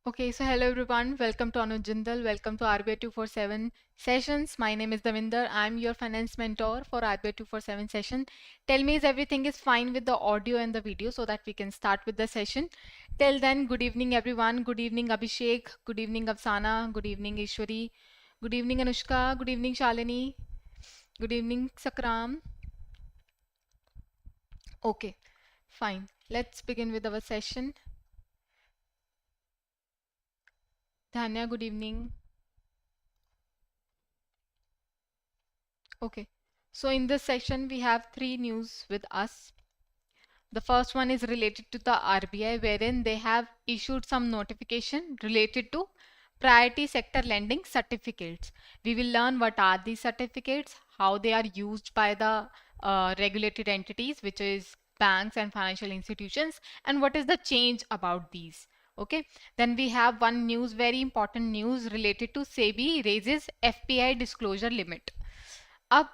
Okay, so hello everyone. Welcome to Anuj Jindal. Welcome to RBI 247 sessions. My name is Davinder. I'm your finance mentor for RBI 247 session. Tell me if everything is fine with the audio and the video so that we can start with the session. Till then, good evening everyone. Good evening Abhishek. Good evening Afsana. Good evening Ishwari. Good evening Anushka. Good evening Shalini. Good evening Sakram. Okay, fine. Let's begin with our session. Dhanya, good evening. Okay, so in this section, we have three news with us. The first one is related to the RBI, wherein they have issued some notification related to priority sector lending certificates. We will learn what are these certificates, how they are used by the regulated entities, which is banks and financial institutions, and what is the change about these. Okay, then we have one news, very important news related to SEBI raises FPI disclosure limit. Up,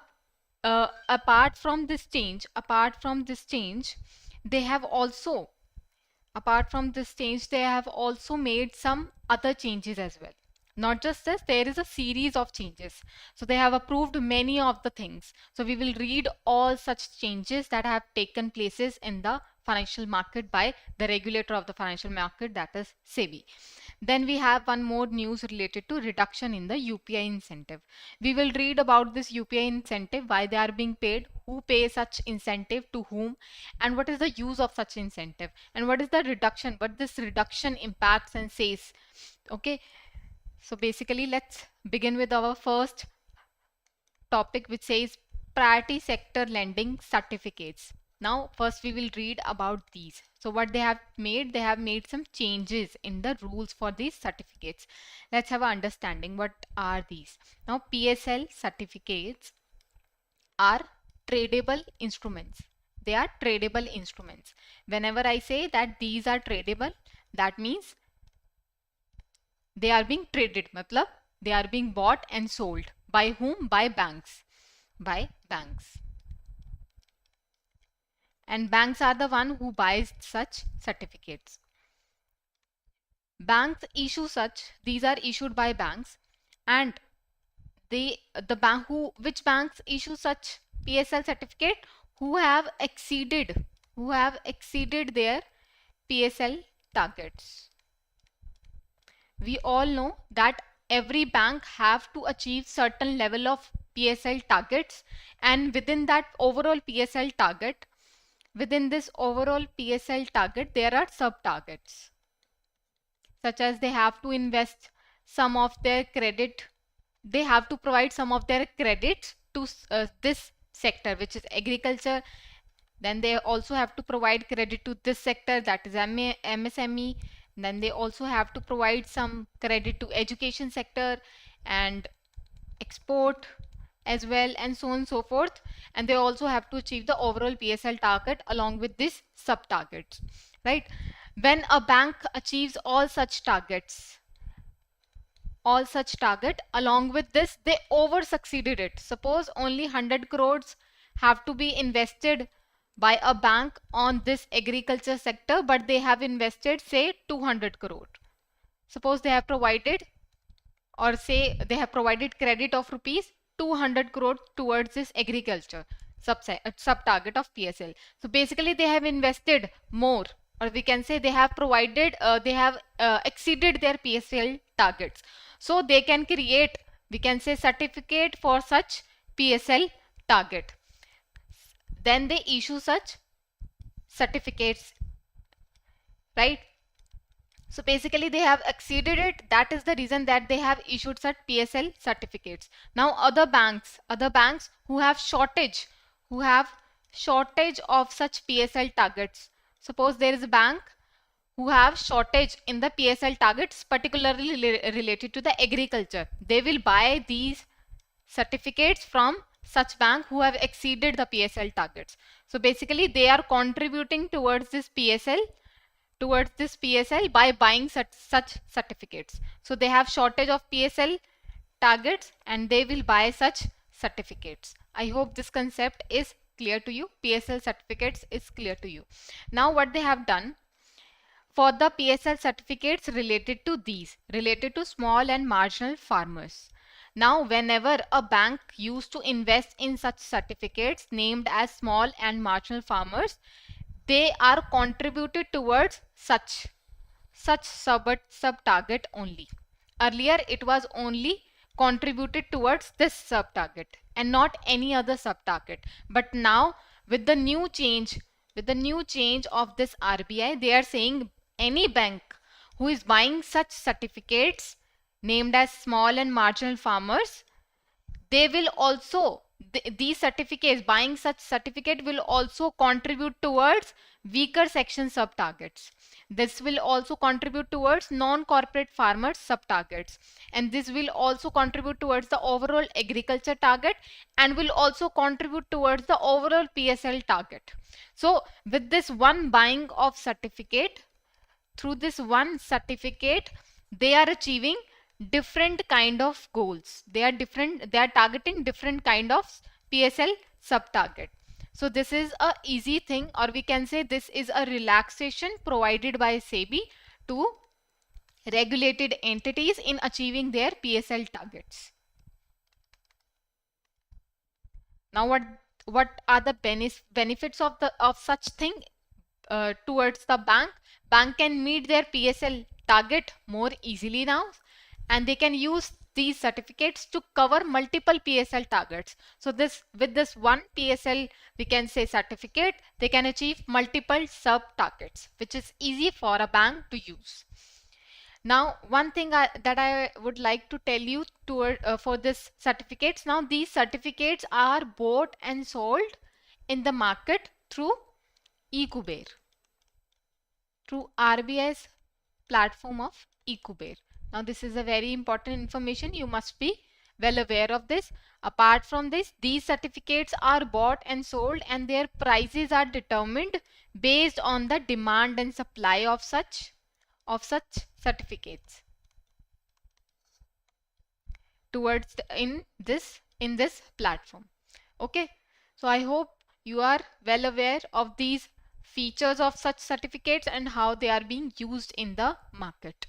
apart from this change, they have also, apart from this change, they have also made some other changes as well. Not just this, there is a series of changes. So they have approved many of the things. So we will read all such changes that have taken places in the financial market by the regulator of the financial market, that is SEBI. Then we have one more news related to reduction in the UPI incentive. We will read about this UPI incentive, why they are being paid, who pay such incentive to whom, and what is the use of such incentive, and what is the reduction, what this reduction impacts and says. Okay, so basically let's begin with our first topic, which says priority sector lending certificates. Now first we will read about these. So what they have made some changes in the rules for these certificates. Let's have an understanding what are these. Now PSL certificates are tradable instruments. They are tradable instruments. Whenever I say that these are tradable, that means they are being traded, matlab they are being bought and sold. By whom? By banks. By banks. And banks are the one who buys such certificates. Banks issue such, these are issued by banks, and the bank which banks issue such PSL certificate who have exceeded their PSL targets. We all know that every bank have to achieve certain level of PSL targets, and within that overall PSL target, within this overall PSL target, there are sub targets, such as they have to invest some of their credit, they have to provide some of their credits to this sector, which is agriculture. Then they also have to provide credit to this sector, that is MSME. Then they also have to provide some credit to education sector and export as well, and so on and so forth. And they also have to achieve the overall PSL target along with this sub targets, right? When a bank achieves all such target along with this, they over succeeded it. Suppose only 100 crores have to be invested by a bank on this agriculture sector, but they have invested say 200 crore. Suppose they have provided, or say they have provided credit of rupees 200 crore towards this agriculture sub target of PSL. So basically they have invested more, or we can say they have provided, they have exceeded their PSL targets. So they can create, we can say, certificate for such PSL target. Then they issue such certificates, right? So basically they have exceeded it. That is the reason that they have issued such PSL certificates. Now other banks who have shortage of such PSL targets. Suppose there is a bank who have shortage in the PSL targets, particularly related to the agriculture. They will buy these certificates from such bank who have exceeded the PSL targets. So basically they are contributing towards this PSL by buying such certificates. So they have shortage of PSL targets and they will buy such certificates. I hope this concept is clear to you. PSL certificates is clear to you. Now what they have done, for the PSL certificates related to these, related to small and marginal farmers. Now, whenever a bank used to invest in such certificates named as small and marginal farmers, they are contributed towards such sub target only. Earlier, it was only contributed towards this sub target and not any other sub target. But now, with the new change, of this RBI, they are saying any bank who is buying such certificates named as small and marginal farmers, they will also, these certificates, buying such certificate will also contribute towards weaker section sub targets. This will also contribute towards non-corporate farmers sub targets, and this will also contribute towards the overall agriculture target and will also contribute towards the overall PSL target. So with this one buying of certificate, through this one certificate, they are achieving different kind of goals. They are targeting different kind of PSL sub target. So this is a easy thing, or we can say this is a relaxation provided by SEBI to regulated entities in achieving their PSL targets. Now what are the benefits of such thing towards the bank? Bank can meet their PSL target more easily now, and they can use these certificates to cover multiple PSL targets. So with this one PSL, we can say certificate, they can achieve multiple sub targets, which is easy for a bank to use. Now, one thing that I would like to tell you for this certificates. Now, these certificates are bought and sold in the market through eKuber, through RBI's platform of eKuber. Now, this is a very important information. You must be well aware of this. Apart from this, these certificates are bought and sold, and their prices are determined based on the demand and supply of such certificates towards in this platform. Okay, so I hope you are well aware of these features of such certificates and how they are being used in the market.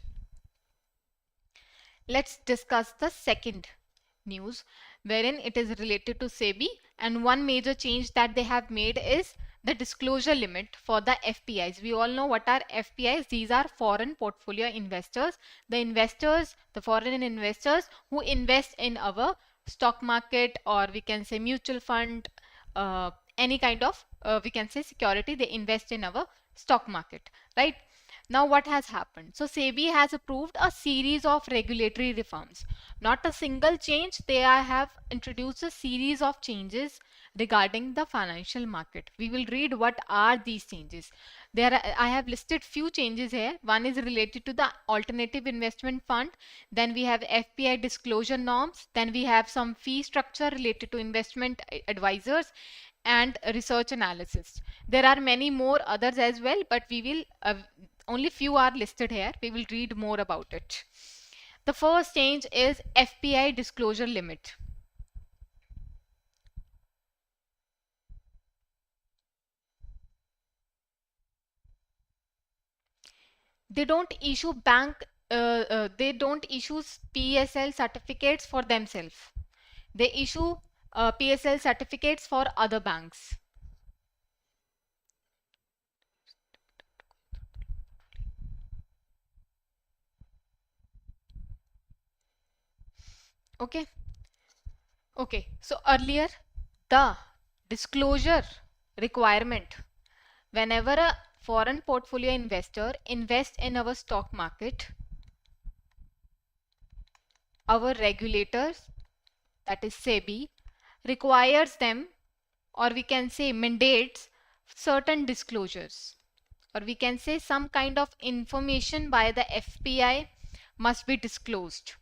Let's discuss the second news, wherein it is related to SEBI, and one major change that they have made is the disclosure limit for the FPIs. We all know what are FPIs. These are foreign portfolio investors. The foreign investors who invest in our stock market, or we can say mutual fund, any kind of we can say security. They invest in our stock market, right? Now what has happened? So SEBI has approved a series of regulatory reforms. Not a single change, they have introduced a series of changes regarding the financial market. We will read what are these changes. I have listed few changes here. One is related to the alternative investment fund. Then we have FPI disclosure norms. Then we have some fee structure related to investment advisors and research analysis. There are many more others as well, but we will only few are listed here. We will read more about it. The first change is FPI disclosure limit. They don't issue they don't issue PSL certificates for themselves. They issue PSL certificates for other banks. Okay. Okay. So earlier, the disclosure requirement, whenever a foreign portfolio investor invests in our stock market, our regulators, that is SEBI, requires them, or we can say mandates, certain disclosures, or we can say some kind of information by the FPI must be disclosed.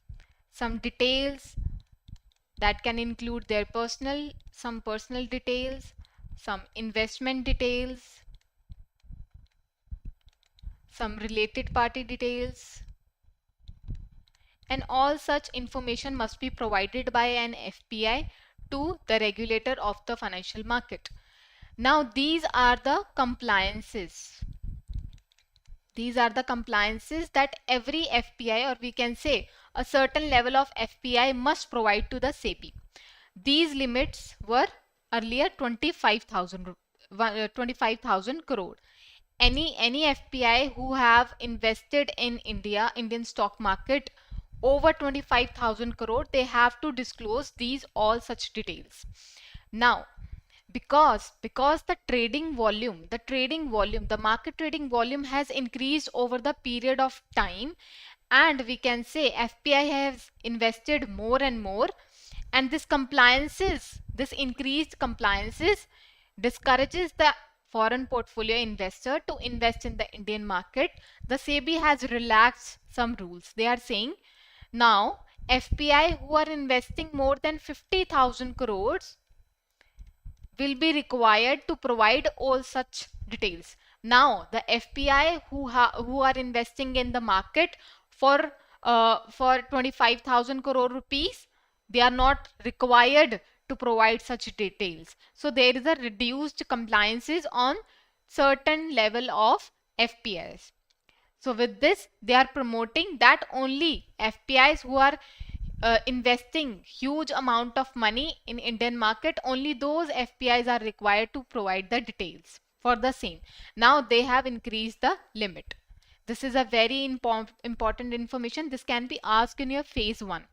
Some details that can include their some personal details, some investment details, some related party details, and all such information must be provided by an FPI to the regulator of the financial market. Now these are the compliances. These are the compliances that every FPI, or we can say a certain level of FPI, must provide to the SEBI. These limits were earlier 25,000 crore. Any FPI who have invested in Indian stock market over 25,000 crore, they have to disclose these all such details. Now, because the market trading volume has increased over the period of time, and we can say FPI has invested more and more, and this increased compliances discourages the foreign portfolio investor to invest in the Indian market. The SEBI has relaxed some rules. They are saying now FPI who are investing more than 50,000 crores will be required to provide all such details. Now, the FPI who are investing in the market for 25,000 crore rupees, they are not required to provide such details. So there is a reduced compliances on certain level of FPIs. So with this, they are promoting that only FPIs who are investing huge amount of money in Indian market, only those FPIs are required to provide the details for the same. Now they have increased the limit. This is a very important information. This can be asked in your phase 1.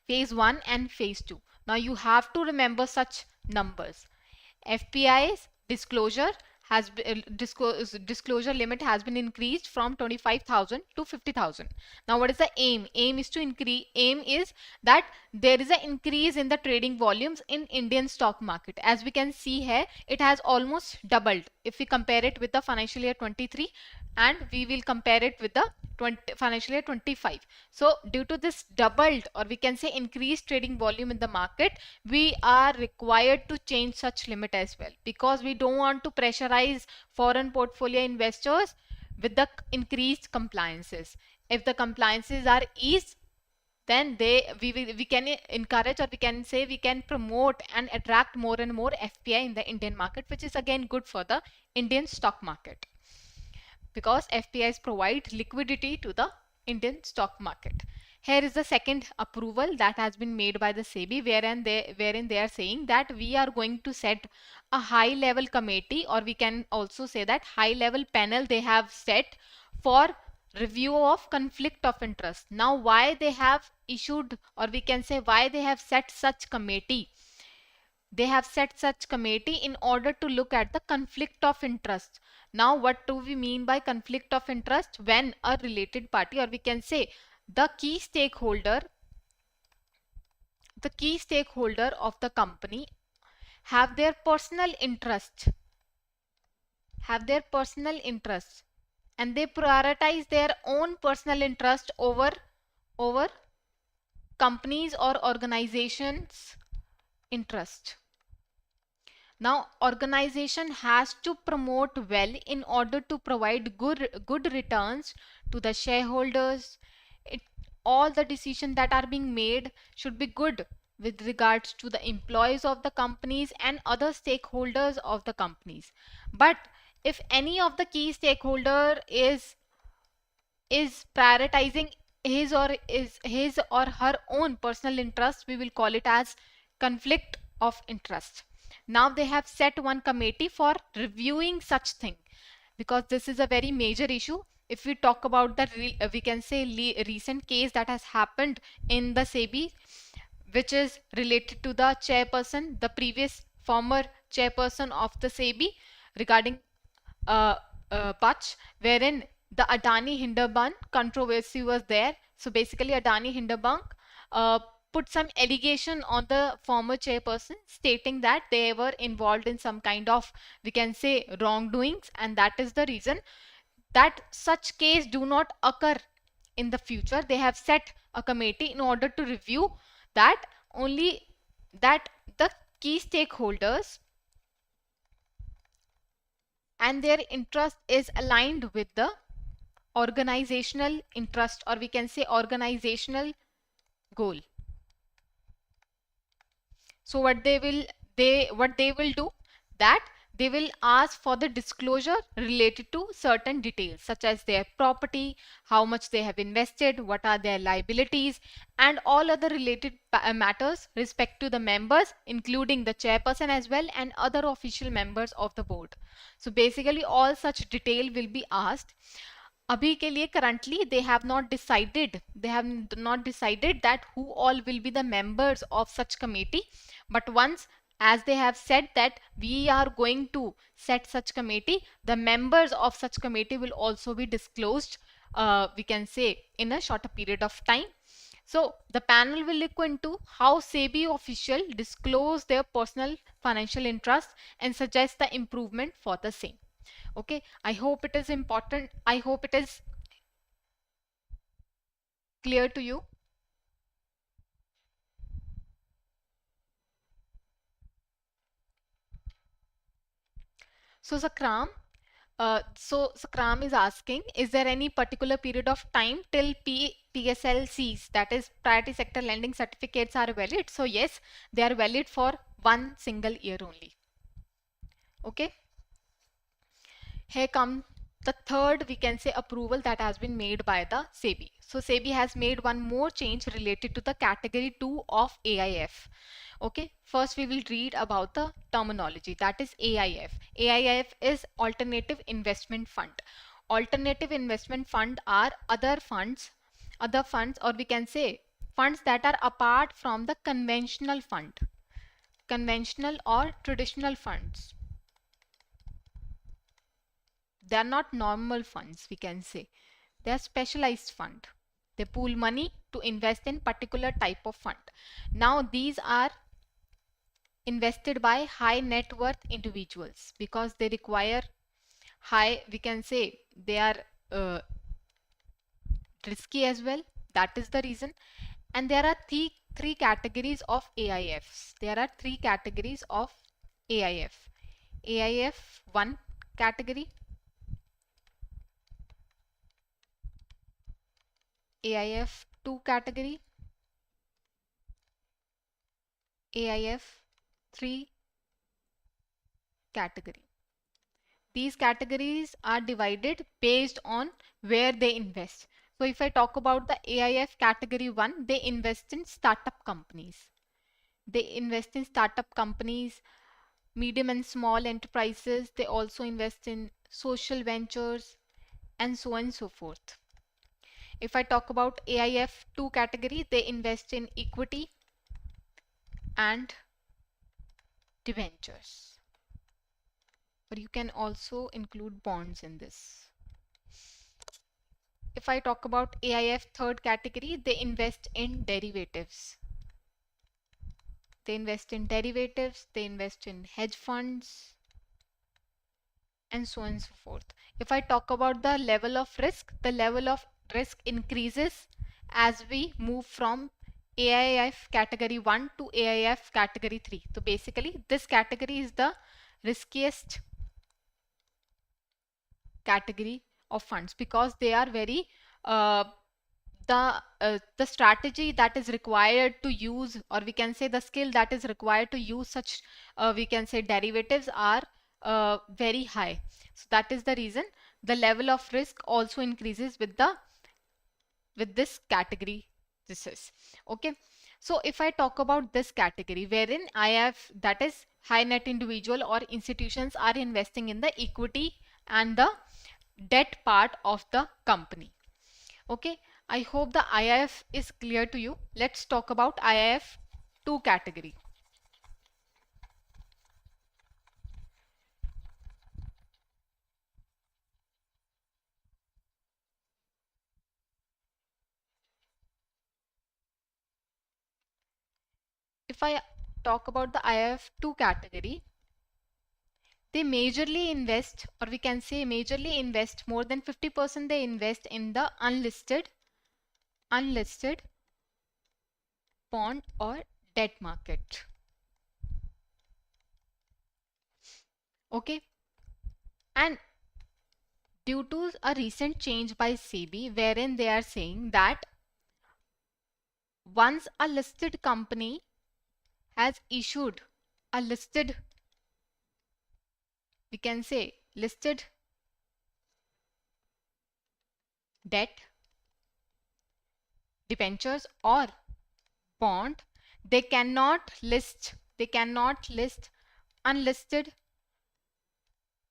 Phase 1 and phase 2. Now you have to remember such numbers. FPI's disclosure disclosure limit has been increased from 25,000 to 50,000. Now what is the aim? Aim is that there is an increase in the trading volumes in Indian stock market. As we can see here, it has almost doubled if we compare it with the financial year 23, and we will compare it with the financial year 25. So due to this doubled, or we can say increased trading volume in the market, we are required to change such limit as well, because we don't want to pressurize foreign portfolio investors with the increased compliances. If the compliances are eased, then we can encourage, or we can say we can promote and attract more and more FPI in the Indian market, which is again good for the Indian stock market, because FPIs provide liquidity to the Indian stock market. Here is the second approval that has been made by the SEBI, wherein they are saying that we are going to set a high level committee, or we can also say that high level panel they have set for review of conflict of interest. Now why they have issued, or we can say why they have set such committee? They have set such committee in order to look at the conflict of interest. Now what do we mean by conflict of interest? When a related party, or we can say the key stakeholder of the company have their personal interest and they prioritize their own personal interest over companies or organizations interest. Now organization has to promote well in order to provide good returns to the shareholders. All the decisions that are being made should be good with regards to the employees of the companies and other stakeholders of the companies. But if any of the key stakeholder is prioritizing his or her own personal interest, we will call it as conflict of interest. Now they have set one committee for reviewing such thing, because this is a very major issue. If we talk about the we can say recent case that has happened in the SEBI, which is related to the chairperson, the previous former chairperson of the SEBI, regarding Pach, wherein the Adani Hindenburg controversy was there. So basically Adani Hindenburg put some allegation on the former chairperson, stating that they were involved in some kind of, we can say, wrongdoings, and that is the reason that such case do not occur in the future. They have set a committee in order to review that, only that the key stakeholders and their interest is aligned with the organizational interest, or we can say organizational goal. So what they will do, that they will ask for the disclosure related to certain details such as their property, how much they have invested, what are their liabilities, and all other related matters respect to the members, including the chairperson as well and other official members of the board. So basically all such detail will be asked. अभी के लिए currently they have not decided that who all will be the members of such committee, but once as they have said that we are going to set such committee, the members of such committee will also be disclosed, we can say in a shorter period of time. So the panel will look into how SEBI official disclose their personal financial interests and suggest the improvement for the same. Okay, I hope it is important. I hope it is clear to you. So Sakram is asking, is there any particular period of time till PSLCs, that is priority sector lending certificates, are valid? So yes, they are valid for one single year only. Okay. Here come the third, we can say, approval that has been made by the SEBI. So SEBI has made one more change related to the category 2 of AIF. Okay, first we will read about the terminology, that is AIF. AIF is Alternative Investment Fund. Alternative Investment Fund are other funds, or we can say funds that are apart from the conventional or traditional funds. They are not normal funds, we can say. They are specialized fund. They pool money to invest in particular type of fund. Now these are invested by high net worth individuals because they require high, we can say they are risky as well. That is the reason. And there are three categories of AIFs. There are three categories of AIF. AIF 1 category, AIF 2 category, AIF 3 category. These categories are divided based on where they invest. So if I talk about the AIF category 1, they invest in startup companies. They invest in startup companies, medium and small enterprises. They also invest in social ventures and so on and so forth. If I talk about AIF 2 category, they invest in equity and debentures. But you can also include bonds in this. If I talk about AIF third category, they invest in derivatives. They invest in derivatives, they invest in hedge funds, and so on and so forth. If I talk about the level of risk increases as we move from AIF category 1 to AIF category 3. So basically this category is the riskiest category of funds because they are very the strategy that is required to use, or we can say the skill that is required to use such we can say derivatives are very high. So that is the reason the level of risk also increases with this category. This is okay. So if I talk about this category wherein I have, that is high net individual or institutions are investing in the equity and the debt part of the company. Okay, I hope the IIF is clear to you. Let's talk about IIF 2 category. If I talk about the IIF 2 category, they majorly invest, or we can say majorly invest, more than 50% they invest in the unlisted bond or debt market. Okay, and due to a recent change by SEBI wherein they are saying that once a listed company has issued a listed we can say listed debt, debentures or bond. They cannot list unlisted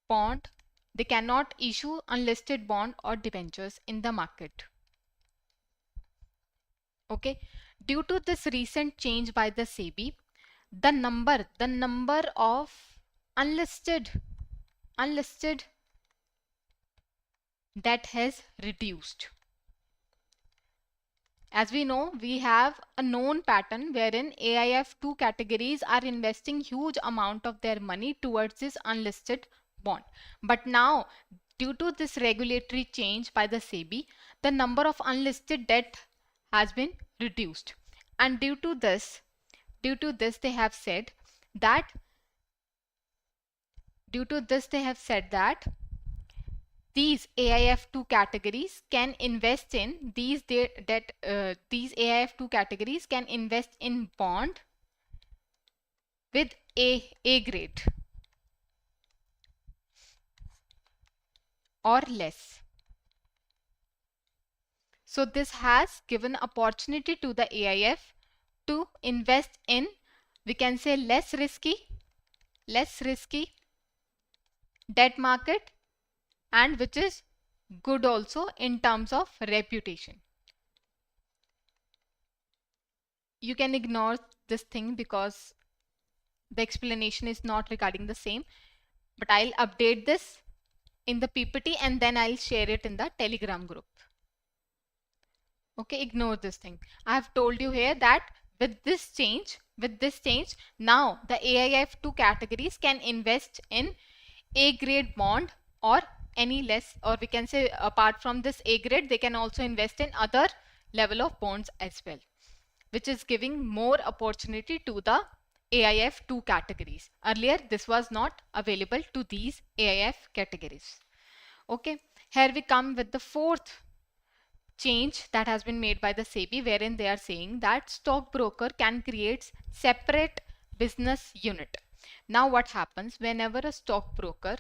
bond. They cannot issue unlisted bond or debentures in the market. Okay. Due to this recent change by the SEBI, the number of unlisted debt has reduced. As we know, we have a known pattern wherein AIF2 categories are investing huge amount of their money towards this unlisted bond. But now, due to this regulatory change by the SEBI, the number of unlisted debt has been reduced. And due to this they have said that these AIF2 categories can invest in these AIF2 categories can invest in bond with A grade or less. So this has given opportunity to the AIF to invest in, we can say, less risky debt market, and which is good also in terms of reputation. You can ignore this thing because the explanation is not regarding the same, but I'll update this in the PPT and then I'll share it in the Telegram group. Okay, ignore this thing. I have told you here that with this change, now the AIF2 categories can invest in A grade bond or any less, or we can say apart from this A grade, they can also invest in other level of bonds as well, which is giving more opportunity to the AIF2 categories. Earlier, this was not available to these AIF categories. Okay, here we come with the fourth change that has been made by the SEBI, wherein they are saying that stockbroker can create separate business unit. Now what happens whenever a stockbroker,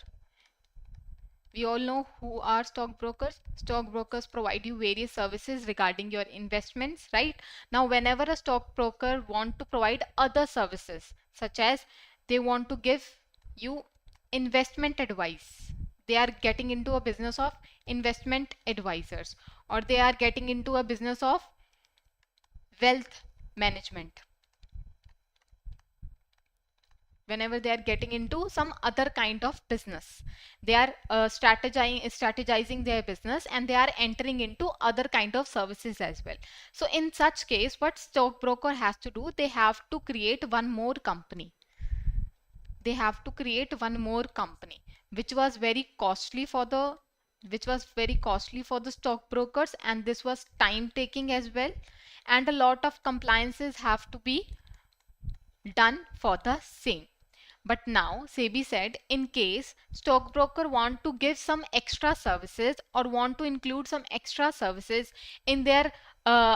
we all know who are stockbrokers. Stockbrokers provide you various services regarding your investments, right? Now whenever a stockbroker want to provide other services, such as they want to give you investment advice, they are getting into a business of investment advisors, or they are getting into a business of wealth management, whenever they are getting into some other kind of business, they are strategizing their business and they are entering into other kind of services as well. So in such case, what stockbroker has to do, they have to create one more company. Which was very costly for the stockbrokers, and this was time taking as well, and a lot of compliances have to be done for the same. But now SEBI said, in case stockbroker want to give some extra services or want to include some extra services in their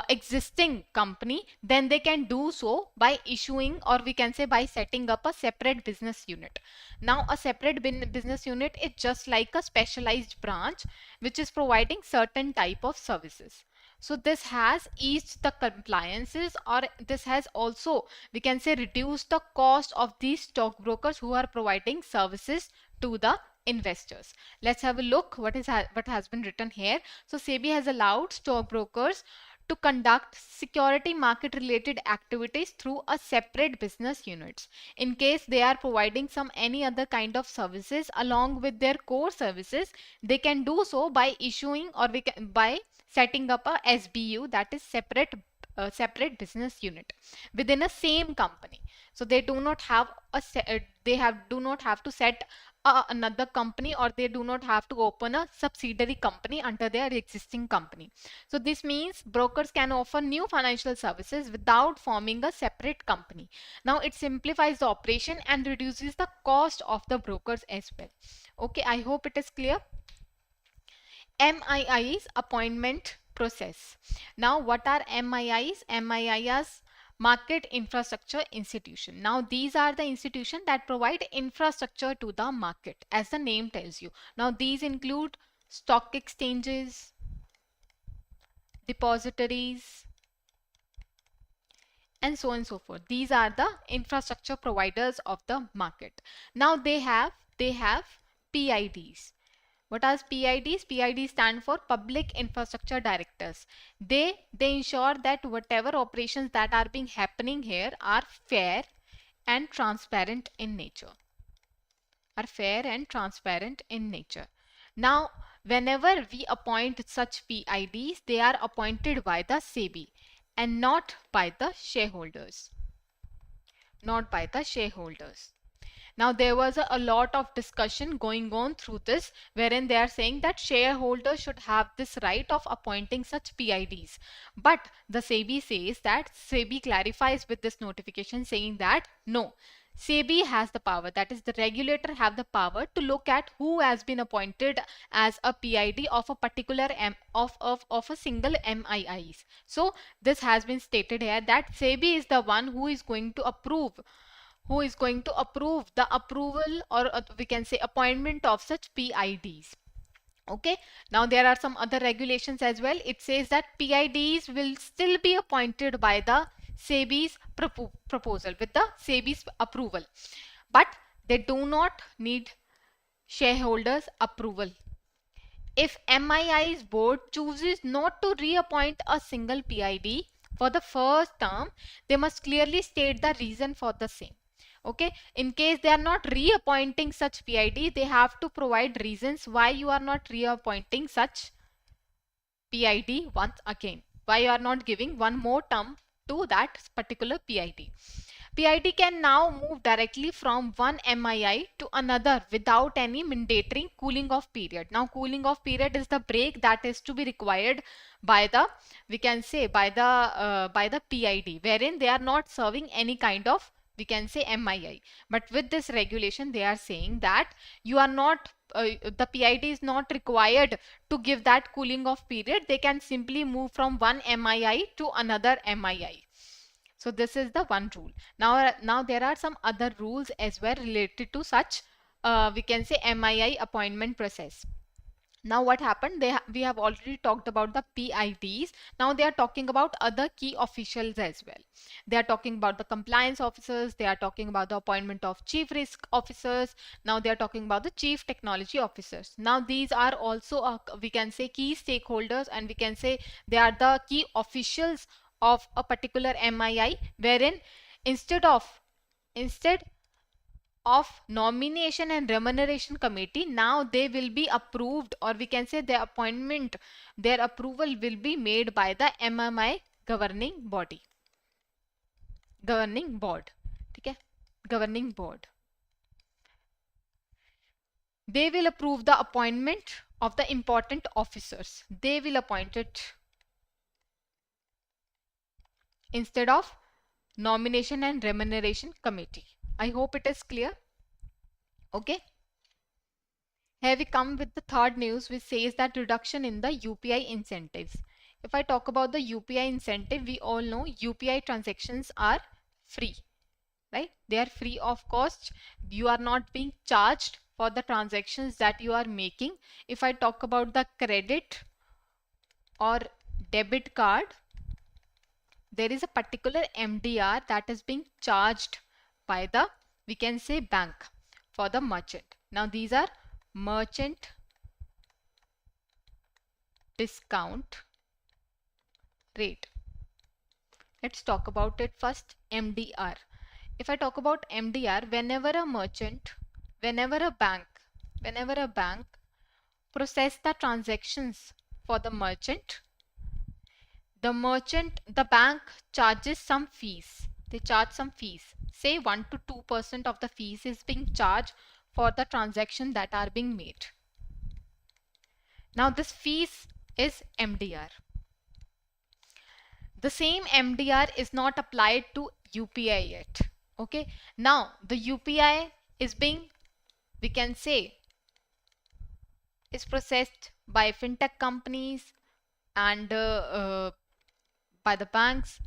existing company, then they can do so by issuing, or we can say by setting up a separate business unit. Now a separate business unit is just like a specialized branch which is providing certain type of services. So this has eased the compliances, or this has also, we can say, reduced the cost of these stockbrokers who are providing services to the investors. Let's have a look what has been written here. So SEBI has allowed stockbrokers to conduct security market related activities through a separate business units. In case they are providing some any other kind of services along with their core services, they can do so by issuing, or by setting up a SBU, that is separate business unit within a same company. So they do not have do not have to set another company, or they do not have to open a subsidiary company under their existing company. So this means brokers can offer new financial services without forming a separate company. Now it simplifies the operation and reduces the cost of the brokers as well. Okay, I hope it is clear. MII's appointment process. Now what are MIIs? MIIs market infrastructure institution. Now these are the institutions that provide infrastructure to the market, as the name tells you. Now these include stock exchanges, depositories, and so on and so forth. These are the infrastructure providers of the market. Now they have PIDs. What are PIDs? PIDs stand for Public Infrastructure Directors. They ensure that whatever operations that are being happening here are fair and transparent in nature. Now, whenever we appoint such PIDs, they are appointed by the SEBI and not by the shareholders. Now, there was a lot of discussion going on through this, wherein they are saying that shareholders should have this right of appointing such PIDs. But the SEBI says that SEBI clarifies with this notification saying that no, SEBI has the power, that is the regulator have the power to look at who has been appointed as a PID of a particular of a single MIIs. So this has been stated here that SEBI is the one who is going to approve the approval, or we can say appointment of such PIDs. Okay, now there are some other regulations as well. It says that PIDs will still be appointed by the SEBI's proposal, with the SEBI's approval, but they do not need shareholders approval. If MII's board chooses not to reappoint a single PID for the first term, they must clearly state the reason for the same. Okay, in case they are not reappointing such PID, they have to provide reasons why you are not reappointing such PID once again, why you are not giving one more term to that particular PID. PID can now move directly from one MII to another without any mandatory cooling off period. Now cooling off period is the break that is to be required by the, we can say, by the PID, wherein they are not serving any kind of, we can say, MII. But with this regulation they are saying that you are not the PID is not required to give that cooling off period. They can simply move from one MII to another MII. So this is the one rule. Now there are some other rules as well related to such we can say MII appointment process. Now what happened, we have already talked about the PIDs. Now they are talking about other key officials as well. They are talking about the compliance officers, they are talking about the appointment of chief risk officers. Now they are talking about the chief technology officers. Now these are also we can say key stakeholders, and we can say they are the key officials of a particular MII, wherein instead of nomination and remuneration committee, now they will be approved, or we can say their approval will be made by the MMI governing board. Okay, governing board. They will approve the appointment of the important officers. They will appoint it instead of nomination and remuneration committee. I hope it is clear. Okay. Here we come with the third news, which says that reduction in the UPI incentives. If I talk about the UPI incentive, we all know UPI transactions are free, right? They are free of cost. You are not being charged for the transactions that you are making. If I talk about the credit or debit card, there is a particular MDR that is being charged by the, we can say, bank for the merchant. Now these are merchant discount rate. Let's talk about it first. MDR. If I talk about MDR, whenever a bank process the transactions for the merchant, the bank charges some fees. They charge some fees. Say 1 to 2% of the fees is being charged for the transaction that are being made. Now this fees is MDR. The same MDR is not applied to UPI yet. Okay. Now the UPI is being, we can say, is processed by fintech companies and by the banks,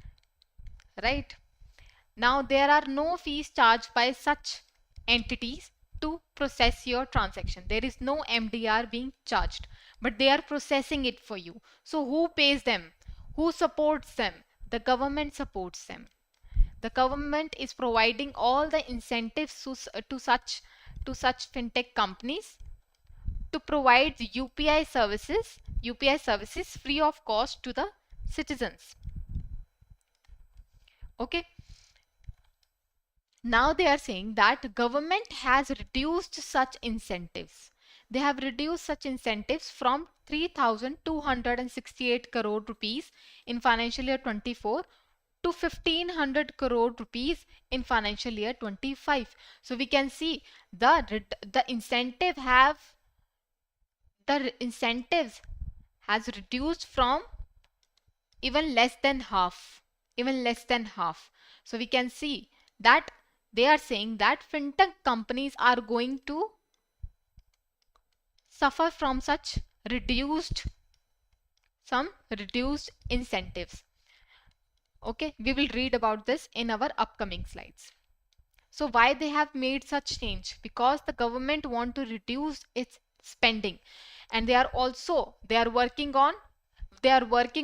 right? Now there are no fees charged by such entities to process your transaction. There is no MDR being charged, but they are processing it for you. So who pays them? Who supports them? The government supports them. The government is providing all the incentives to such fintech companies to provide UPI services free of cost to the citizens. Okay. Now they are saying that government has reduced such incentives. They have reduced such incentives from 3,268 crore rupees in financial year 24 to 1,500 crore rupees in financial year 25. So we can see the incentives has reduced from even less than half. So we can see that they are saying that fintech companies are going to suffer from such reduced incentives. Okay, we will read about this in our upcoming slides. So why they have made such change? Because the government want to reduce its spending, and they are working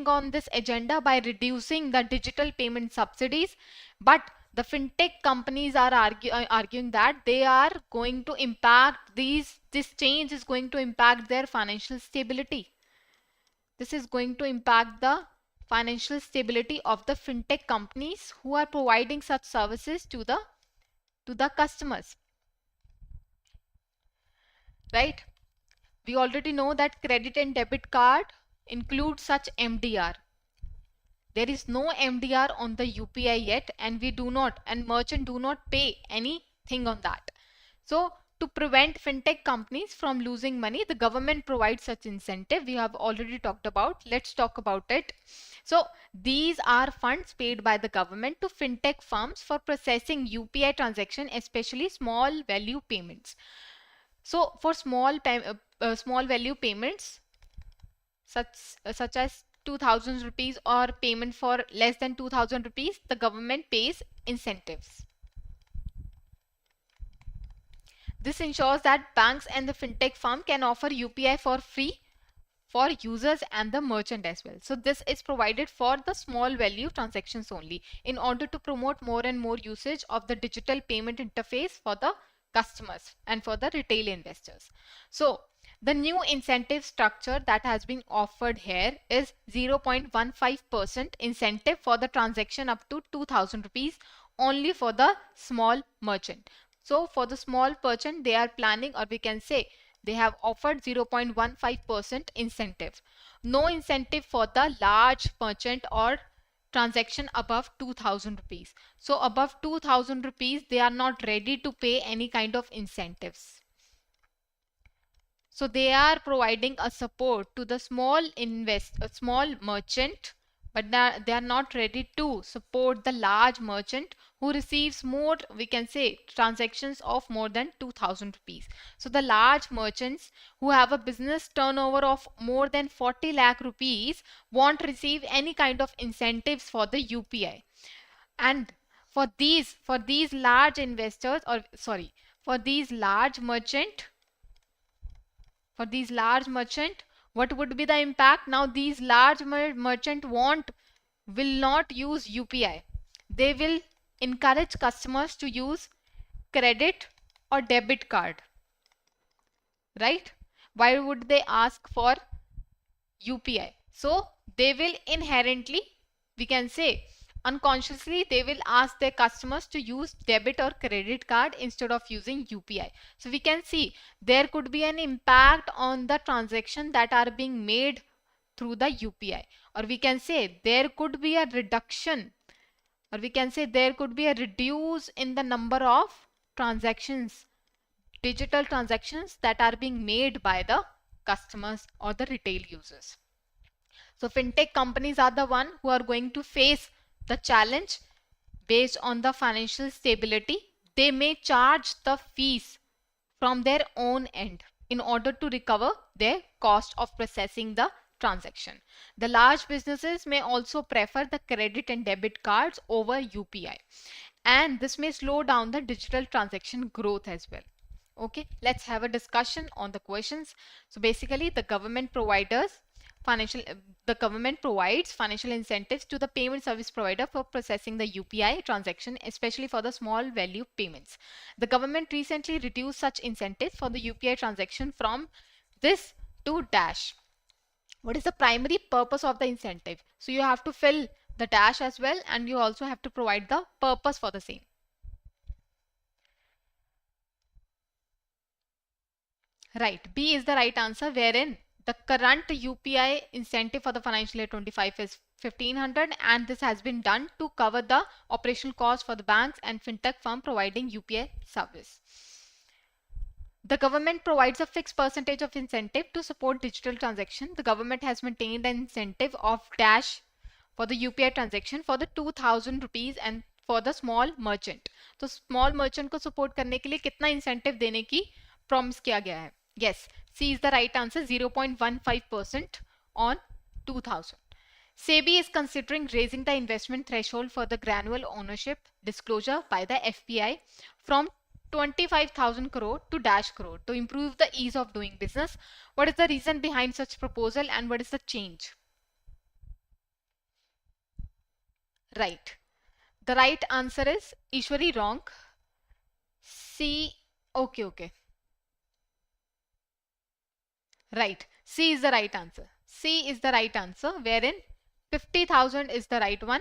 on this agenda by reducing the digital payment subsidies. But the fintech companies are arguing that they are going to impact this change is going to impact their financial stability. This is going to impact the financial stability of the fintech companies who are providing such services to the customers. Right? We already know that credit and debit card include such MDR. There is no MDR on the UPI yet, and merchant do not pay anything on that. So to prevent fintech companies from losing money, the government provides such incentive. We have already talked about. Let's talk about it. So these are funds paid by the government to fintech firms for processing UPI transaction, especially small value payments. So for small value payments such as 2,000 rupees or payment for less than 2,000 rupees, the government pays incentives. This ensures that banks and the fintech firm can offer UPI for free for users and the merchant as well. So this is provided for the small value transactions only in order to promote more and more usage of the digital payment interface for the customers and for the retail investors. So the new incentive structure that has been offered here is 0.15% incentive for the transaction up to 2,000 rupees only for the small merchant. So for the small merchant, they are planning, or we can say they have offered 0.15% incentive. No incentive for the large merchant or transaction above 2,000 rupees. So above 2,000 rupees, they are not ready to pay any kind of incentives. So they are providing a support to the small merchant, but they are not ready to support the large merchant who receives more, we can say, transactions of more than 2,000 rupees. So the large merchants who have a business turnover of more than 40 lakh rupees won't receive any kind of incentives for the UPI. And for these large investors, or sorry, for these large merchant, what would be the impact? Now these large merchant will not use UPI. They will encourage customers to use credit or debit card. Right? Why would they ask for UPI? So they will inherently, we can say, unconsciously, they will ask their customers to use debit or credit card instead of using UPI. So we can see there could be an impact on the transaction that are being made through the UPI, or we can say there could be a reduction, or we can say there could be a reduce in the number of transactions, digital transactions that are being made by the customers or the retail users. So fintech companies are the one who are going to face the challenge based on the financial stability. They may charge the fees from their own end in order to recover their cost of processing the transaction. The large businesses may also prefer the credit and debit cards over UPI. and this may slow down the digital transaction growth as well. Okay, let's have a discussion on the questions. So basically financial the government provides financial incentives to the payment service provider for processing the UPI transaction, especially for the small value payments. The government recently reduced such incentives for the UPI transaction from this to dash. What is the primary purpose of the incentive? So you have to fill the dash as well, and you also have to provide the purpose for the same. Right, B is the right answer, wherein the current UPI incentive for the financial year 25 is 1500, and this has been done to cover the operational cost for the banks and fintech firm providing UPI service. The government provides a fixed percentage of incentive to support digital transaction. The government has maintained an incentive of dash for the UPI transaction for the 2000 rupees and for the small merchant. तो small merchant को support करने के लिए कितना incentive देने की promise किया गया है? Yes, C is the right answer, 0.15% on 2000. SEBI is considering raising the investment threshold for the granular ownership disclosure by the FPI from 25,000 crore to dash crore to improve the ease of doing business. What is the reason behind such proposal and what is the change? Right. The right answer is Ishwari, wrong. C. Okay. Right. C is the right answer. C is the right answer, wherein 50,000 is the right one,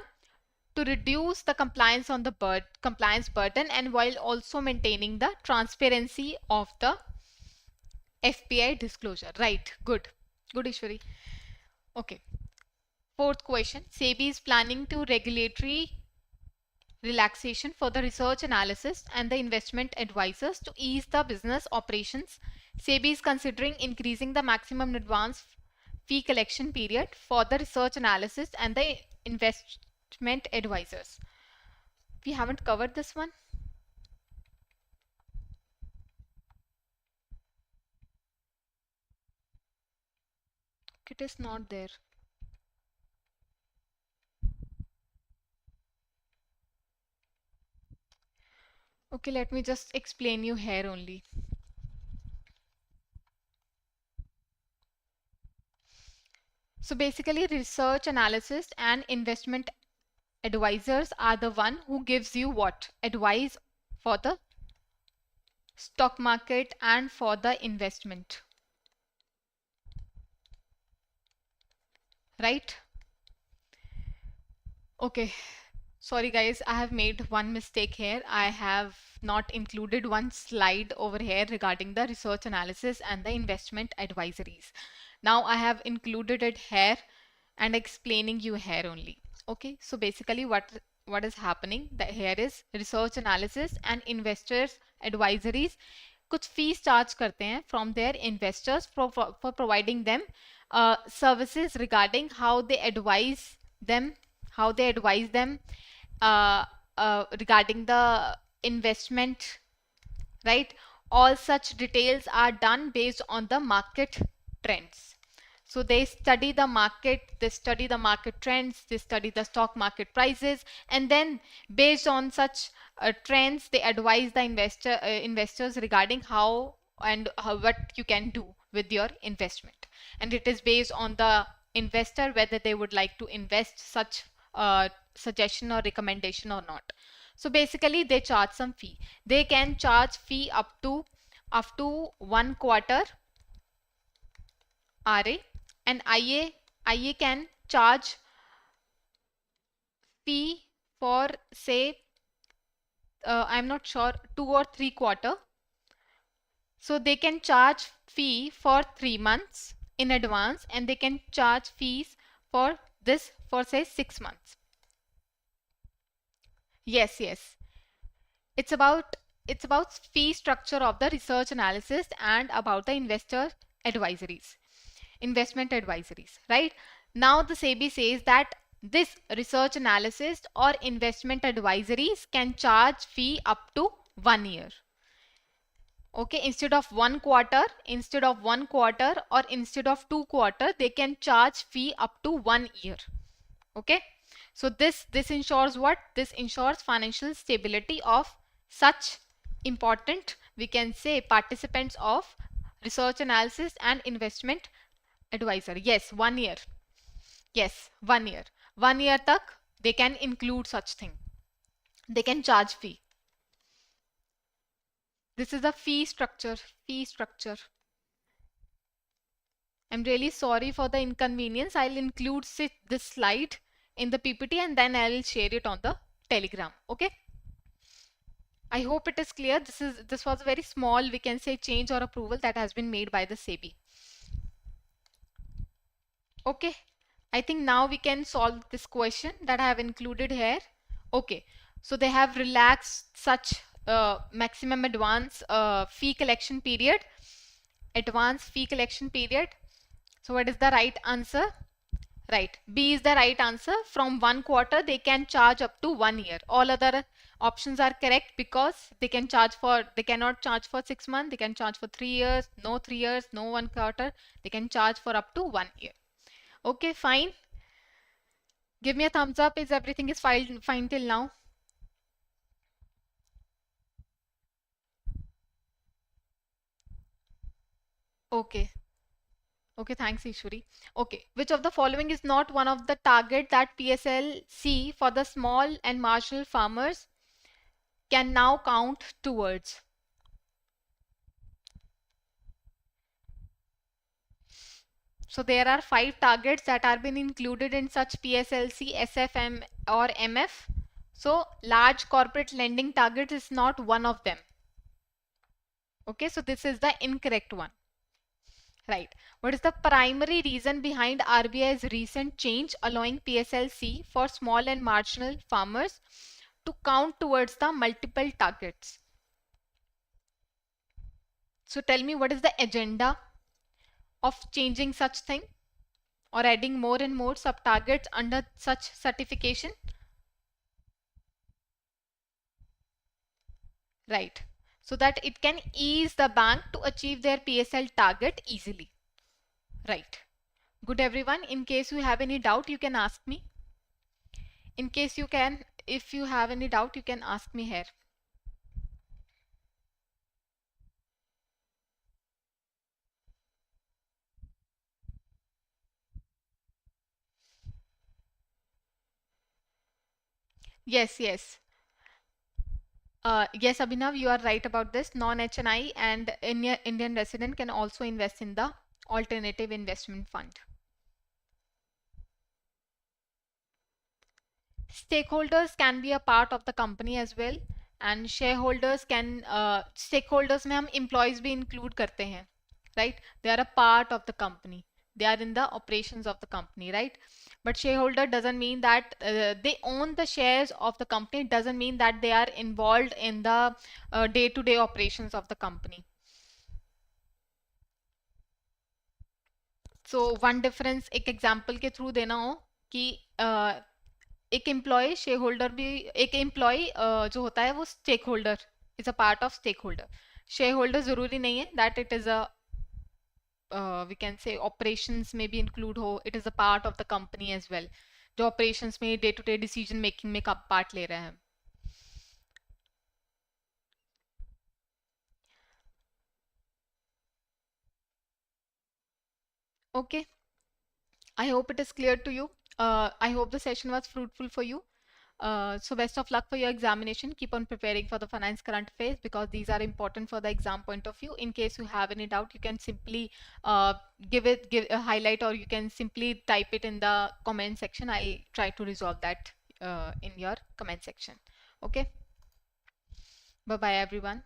to reduce the compliance on the compliance burden and while also maintaining the transparency of the FPI disclosure. Right. Good. Good, Ishwari. Okay. Fourth question. SEBI is planning to regulatory relaxation for the research analysis and the investment advisors to ease the business operations. SEBI is considering increasing the maximum advance fee collection period for the research analysis and the investment advisors. We haven't covered this one. It is not there. Okay, let me just explain you here only. So basically, research analysis and investment advisors are the one who gives you what? Advice for the stock market and for the investment. Right? Okay. Sorry guys, I have made one mistake here. I have not included one slide over here regarding the research analysis and the investment advisories. Now I have included it here and explaining you here only. Okay, so basically what is happening that here is research analysis and investors advisories कुछ fees charge करते हैं from their investors for providing them services regarding how they advise them regarding the investment, right? All such details are done based on the market trends. So they study the market trends, they study the stock market prices, and then based on such trends, they advise the investors regarding what you can do with your investment. And it is based on the investor whether they would like to invest such suggestion or recommendation or not. So basically they charge some fee. They can charge fee up to 1 quarter RA, and IA can charge fee for say I'm not sure 2 or 3 quarter. So they can charge fee for 3 months in advance, and they can charge fees for this for say 6 months. Yes. It's about fee structure of the research analysis and about the investment advisories, right? Now the SEBI says that this research analysis or investment advisories can charge fee up to 1 year. Okay, instead of 1 quarter or instead of 2 quarter, they can charge fee up to 1 year. Okay, So this ensures what? This ensures financial stability of such important, we can say, participants of research analysis and investment advisor. Yes, 1 year. Yes, 1 year. 1 year tak they can include such thing. They can charge fee. This is the fee structure. Fee structure. I'm really sorry for the inconvenience. I'll include this slide in the PPT and then I'll share it on the Telegram. Okay. I hope it is clear. This was a very small, we can say, change or approval that has been made by the SEBI. Okay. I think now we can solve this question that I have included here. Okay. So they have relaxed such maximum advance fee collection period. Advance fee collection period. So what is the right answer? Right. B is the right answer. From 1 quarter, they can charge up to 1 year. All other options are correct because they cannot charge for 6 months. They can charge for 3 years, no 3 years, no 1 quarter. They can charge for up to 1 year. Okay, fine. Give me a thumbs up. Is everything is fine till now? Okay. Okay, thanks, Ishwari. Okay, which of the following is not one of the target that PSLC for the small and marginal farmers can now count towards? So there are 5 targets that are been included in such PSLC, SFM or MF. So large corporate lending target is not one of them. Okay, so this is the incorrect one. Right. What is the primary reason behind RBI's recent change allowing PSLC for small and marginal farmers to count towards the multiple targets? So tell me, what is the agenda of changing such thing or adding more and more sub targets under such certification? Right. So that it can ease the bank to achieve their PSL target easily. Right. Good, everyone. In case you have any doubt, you can ask me. If you have any doubt, you can ask me here. Yes, yes. Yes, Abhinav, you are right about this. Non-HNI and Indian resident can also invest in the alternative investment fund. Stakeholders can be a part of the company as well, and shareholders can stakeholders में हम employees भी include करते हैं, right? They are a part of the company. They are in the operations of the company, right? But shareholder doesn't mean that they own the shares of the company. It doesn't mean that they are involved in the day-to-day operations of the company. So one difference एक example के through देना हो कि एक employ share holder भी, एक employ जो होता है वो stakeholder is a part of stakeholder. Shareholder जरूरी नहीं है that it is a we can say operations में भी इंक्लूड हो. It is a part of the company as well, जो ऑपरेशंस में day to day decision making में part ले रहे हैं. Okay, I hope it is clear to you. I hope the session was fruitful for you. So best of luck for your examination. Keep on preparing for the finance current affairs because these are important for the exam point of view. In case you have any doubt, you can simply give a highlight, or you can simply type it in the comment section. I'll try to resolve that in your comment section. Okay. Bye bye everyone.